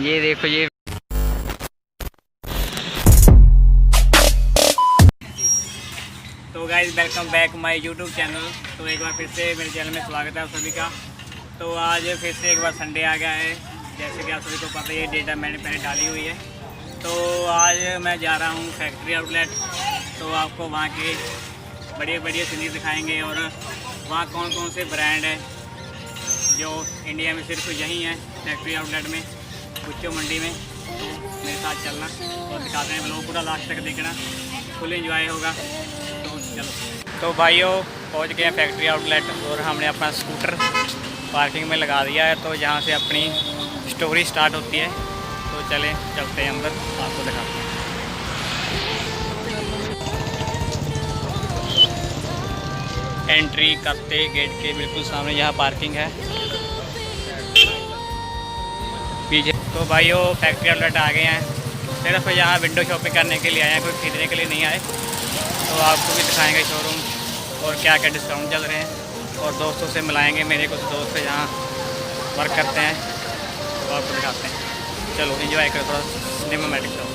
ये देखो ये तो guys welcome back my YouTube channel. तो एक बार फिर से मेरे चैनल में स्वागत है आप सभी का। तो आज फिर से एक बार संडे आ गया है, जैसे कि आप सभी को पता ही है, डेटा मैंने पहले डाली हुई है। तो आज मैं जा रहा हूँ फैक्ट्री आउटलेट। तो आपको वहाँ के बढ़िया बढ़िया चीज़ें दिखाएंगे और वहाँ कौन कौन से ब्रांड है जो इंडिया में सिर्फ यहीं है फैक्ट्री आउटलेट में, भुच्चो मंडी में। तो मेरे साथ चलना और दिखाते हैं, लोग पूरा लास्ट तक देखना, फुल एंजॉय होगा। तो चलो। तो भाइयों पहुंच गए हैं फैक्ट्री आउटलेट और हमने अपना स्कूटर पार्किंग में लगा दिया है। तो जहां से अपनी स्टोरी स्टार्ट होती है। तो चलें चलते हैं अंदर, आपको दिखाते हैं। एंट्री करते गेट के बिल्कुल सामने यहाँ पार्किंग है पीछे। तो भाइयों फैक्ट्री आउटलेट आ गए हैं, सिर्फ यहाँ विंडो शॉपिंग करने के लिए आए हैं, कोई खरीदने के लिए नहीं आए। तो आपको भी दिखाएंगे शोरूम और क्या क्या डिस्काउंट चल रहे हैं, और दोस्तों से मिलाएंगे। मेरे कुछ दोस्त यहाँ वर्क करते हैं, तो आपको दिखाते हैं। चलो एंजॉय करो थोड़ा सिनेमैटिक शो।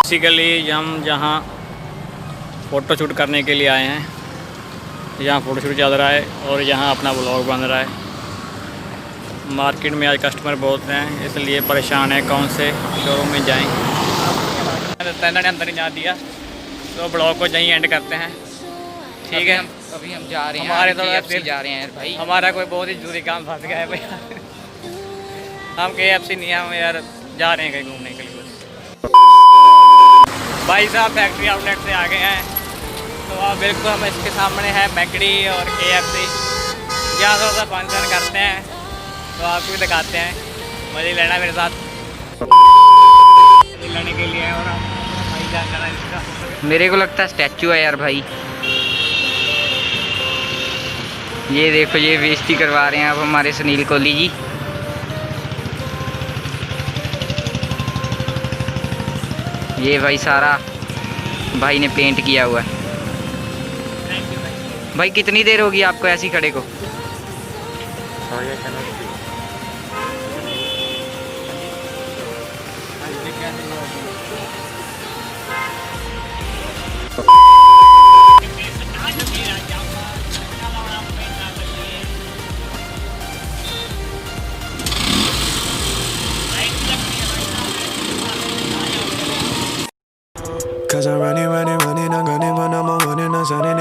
बेसिकली हम जहाँ फ़ोटो शूट करने के लिए आए हैं, यहाँ फ़ोटो शूट चल रहा है और यहाँ अपना ब्लॉग बन रहा है। मार्केट में आज कस्टमर बहुत हैं, इसलिए परेशान है कौन से शोरूम में जाएं। ने अंदर ही जा दिया, तो ब्लॉग को यहीं एंड करते हैं। ठीक है, अभी हम जा रहे हैं, हमारे तो जा रहे हैं भाई। हमारा कोई बहुत ही जरूरी काम फंस गया है भैया। हम KFC नहीं, हम यार जा रहे हैं कहीं घूमने के लिए। भाई साहब फैक्ट्री आउटलेट से आ गए हैं, तो आप बिल्कुल हम इसके सामने है मैकडी और KFC। यहाँ थोड़ा सा फंक्शन करते हैं, तो आपको भी दिखाते हैं। मज़े लेना मेरे साथ लेने के लिए। और भाई जाना इसका, मेरे को लगता है स्टैचू है यार भाई। ये देखो ये बेइज्जती करवा रहे हैं अब हमारे सुनील कोहली जी। ये भाई सारा भाई ने पेंट किया हुआ है। भाई कितनी देर होगी आपको ऐसे ही खड़े को? Cause I'm running, I'm gunning, but I'm running, I'm running.